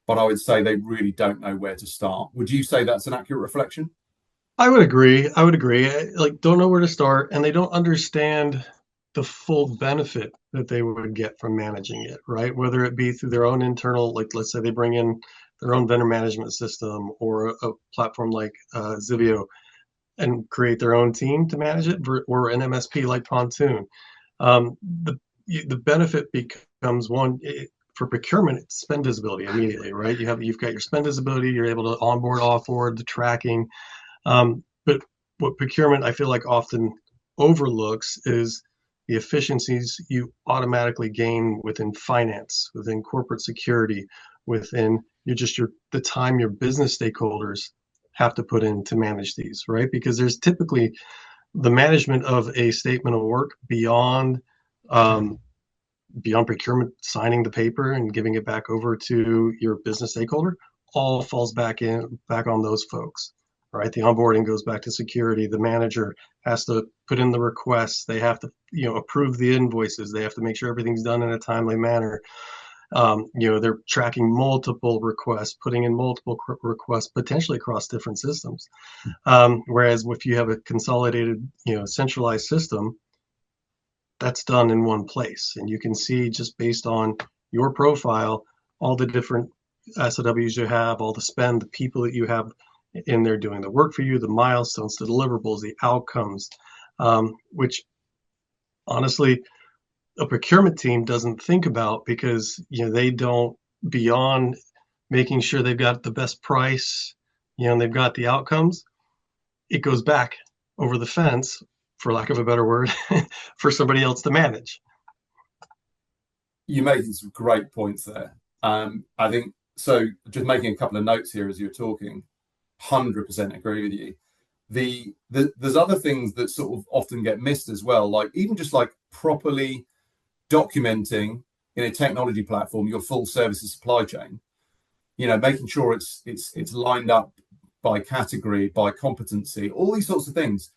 but I would say they really don't know where to start. Would you say that's an accurate reflection? I would agree. I would agree. Like, don't know where to start, and they don't understand the full benefit that they would get from managing it, right? Whether it be through their own internal, like let's say they bring in their own vendor management system or a platform like Zivio and create their own team to manage it, or an MSP like Pontoon. Um, the the benefit becomes one for procurement, it's spend visibility immediately, right? You've got your spend visibility, you're able to onboard, offboard, the tracking. But what procurement I feel like often overlooks is the efficiencies you automatically gain within finance, within corporate security, within the time your business stakeholders have to put in to manage these, right? Because there's typically the management of a statement of work um, beyond procurement, signing the paper and giving it back over to your business stakeholder, all falls back on those folks, right? The onboarding goes back to security. The manager has to put in the requests. They have to, approve the invoices. They have to make sure everything's done in a timely manner. They're tracking multiple requests, putting in multiple requests, potentially across different systems. Whereas if you have a consolidated, centralized system, that's done in one place. And you can see just based on your profile, all the different SOWs you have, all the spend, the people that you have in there doing the work for you, the milestones, the deliverables, the outcomes, which honestly, a procurement team doesn't think about because they don't, beyond making sure they've got the best price, and they've got the outcomes, it goes back over the fence, for lack of a better word, for somebody else to manage. You made some great points there. I think so. Just making a couple of notes here as you're talking, 100% agree with you. There's other things that sort of often get missed as well, like even just like properly documenting in a technology platform your full services supply chain. Making sure it's lined up by category, by competency, all these sorts of things.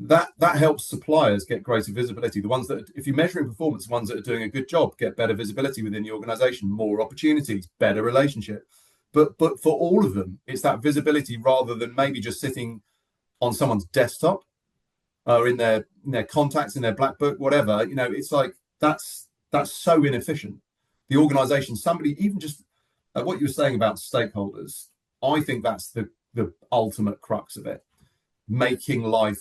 That helps suppliers get greater visibility. The ones that, if you're measuring performance, the ones that are doing a good job get better visibility within the organization, more opportunities, better relationship. But for all of them, it's that visibility rather than maybe just sitting on someone's desktop or in their contacts, in their black book, whatever. It's like that's so inefficient. The organization, somebody, even just what you were saying about stakeholders, I think that's the ultimate crux of it. Making life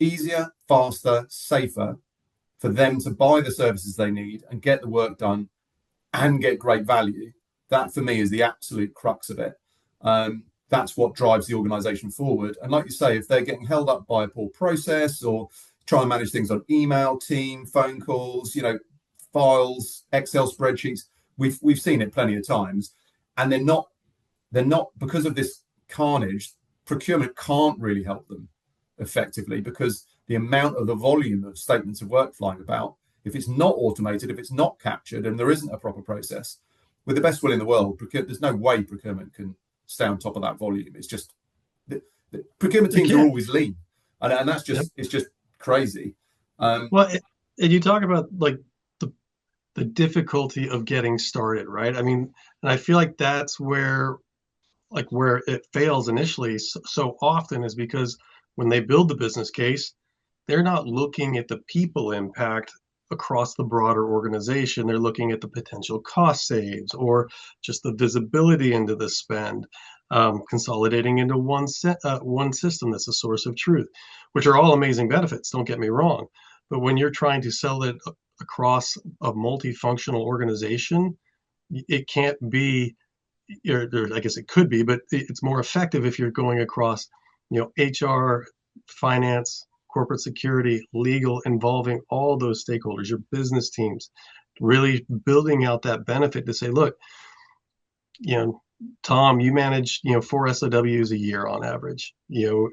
easier, faster, safer for them to buy the services they need and get the work done and get great value. That for me is the absolute crux of it. That's what drives the organization forward. And like you say, if they're getting held up by a poor process or trying to manage things on email, team, phone calls, files, Excel spreadsheets, we've seen it plenty of times. And they're not because of this carnage, procurement can't really help them effectively because the amount of the volume of statements of work flying about, if it's not automated, if it's not captured and there isn't a proper process, with the best will in the world, there's no way procurement can stay on top of that volume. It's just the procurement teams are always lean, and that's just it's just crazy. Well, and you talk about like the difficulty of getting started, right? I mean, and I feel like that's where it fails initially so often is because when they build the business case, they're not looking at the people impact across the broader organization. They're looking at the potential cost saves or just the visibility into the spend, consolidating into one system that's a source of truth, which are all amazing benefits, don't get me wrong. But when you're trying to sell it across a multifunctional organization, it can't be, or I guess it could be, but it's more effective if you're going across, HR, finance, corporate security, legal, involving all those stakeholders, your business teams, really building out that benefit to say, look, Tom, you manage, 4 SOWs a year on average,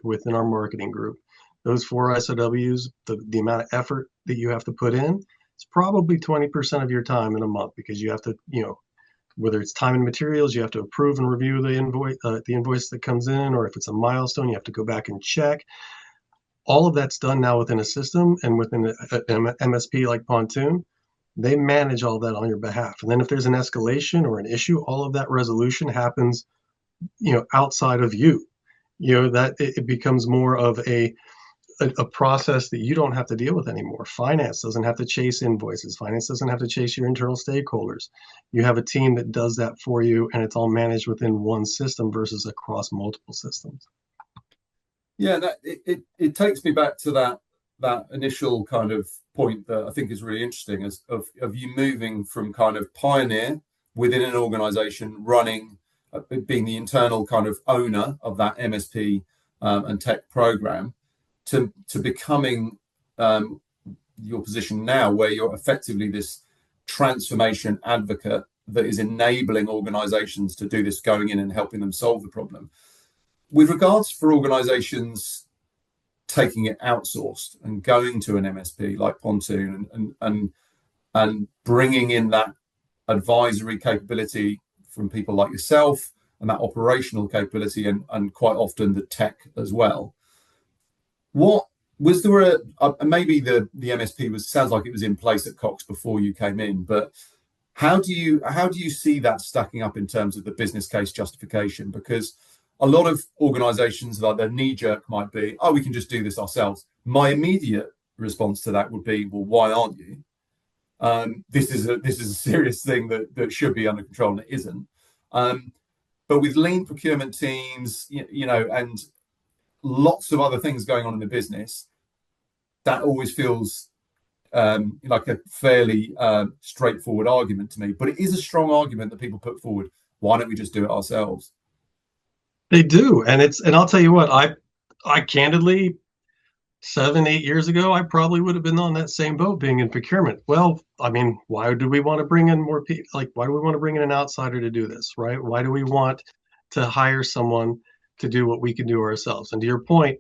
within our marketing group. Those 4 SOWs, the amount of effort that you have to put in, it's probably 20% of your time in a month because you have to, whether it's time and materials, you have to approve and review the invoice that comes in, or if it's a milestone, you have to go back and check. All of that's done now within a system and within an MSP like Pontoon. They manage all that on your behalf. And then if there's an escalation or an issue, all of that resolution happens, outside of you. That it becomes more of a process that you don't have to deal with anymore. Finance doesn't have to chase invoices. Finance doesn't have to chase your internal stakeholders. You have a team that does that for you, and it's all managed within one system versus across multiple systems. Yeah, it takes me back to that initial kind of point that I think is really interesting, as of you moving from kind of pioneer within an organization, running, being the internal kind of owner of that MSP and tech program, to becoming your position now, where you're effectively this transformation advocate that is enabling organizations to do this, going in and helping them solve the problem. With regards for organizations taking it outsourced and going to an MSP like Pontoon, and bringing in that advisory capability from people like yourself, and that operational capability, and quite often the tech as well. What was there maybe the MSP sounds like it was in place at Cox before you came in, but how do you see that stacking up in terms of the business case justification? Because a lot of organizations, like their knee jerk might be, oh, we can just do this ourselves. My immediate response to that would be, well, why aren't you? This is a serious thing that should be under control, and it isn't. But with lean procurement teams, and lots of other things going on in the business, that always feels like a fairly straightforward argument to me. But it is a strong argument that people put forward. Why don't we just do it ourselves? They do, and I'll tell you what, I candidly, 7-8 years ago, I probably would have been on that same boat, being in procurement. Well, I mean, why do we want to bring in more people? Like, why do we want to bring in an outsider to do this, right? Why do we want to hire someone to do what we can do ourselves? And to your point,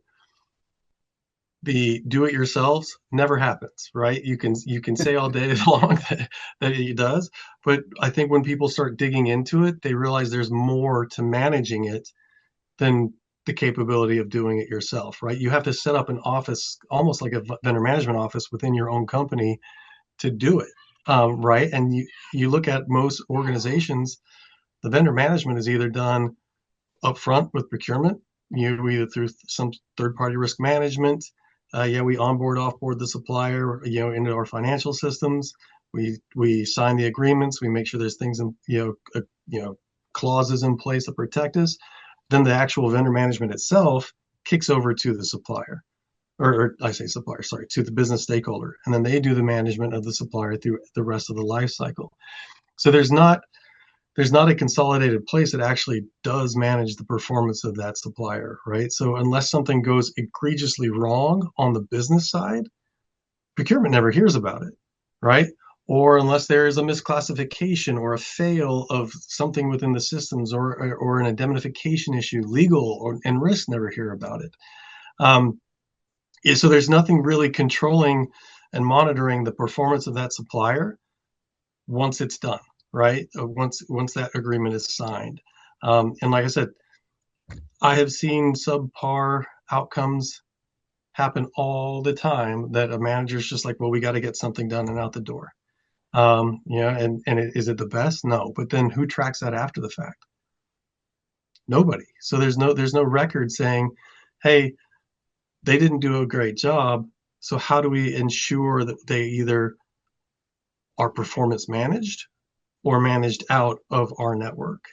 the do it yourselves never happens, right? You can say all day long that it does, but I think when people start digging into it, they realize there's more to managing it than the capability of doing it yourself, right? You have to set up an office, almost like a vendor management office within your own company, to do it, right? And you look at most organizations, the vendor management is either done upfront with procurement, either through some third-party risk management. We onboard, offboard the supplier, into our financial systems. We sign the agreements. We make sure there's things in, clauses in place that protect us. Then the actual vendor management itself kicks over to the supplier, or I say supplier, sorry, to the business stakeholder, and then they do the management of the supplier through the rest of the life cycle. So there's not a consolidated place that actually does manage the performance of that supplier, right? So unless something goes egregiously wrong on the business side, procurement never hears about it, right? Or unless there is a misclassification or a fail of something within the systems, or an indemnification issue, legal and risk never hear about it. So there's nothing really controlling and monitoring the performance of that supplier once it's done, right? Once that agreement is signed. And like I said, I have seen subpar outcomes happen all the time, that a manager's just like, well, we got to get something done and out the door. Is it the best? No. But then who tracks that after the fact? Nobody. So there's no record saying, hey, they didn't do a great job. So how do we ensure that they either are performance managed or managed out of our network,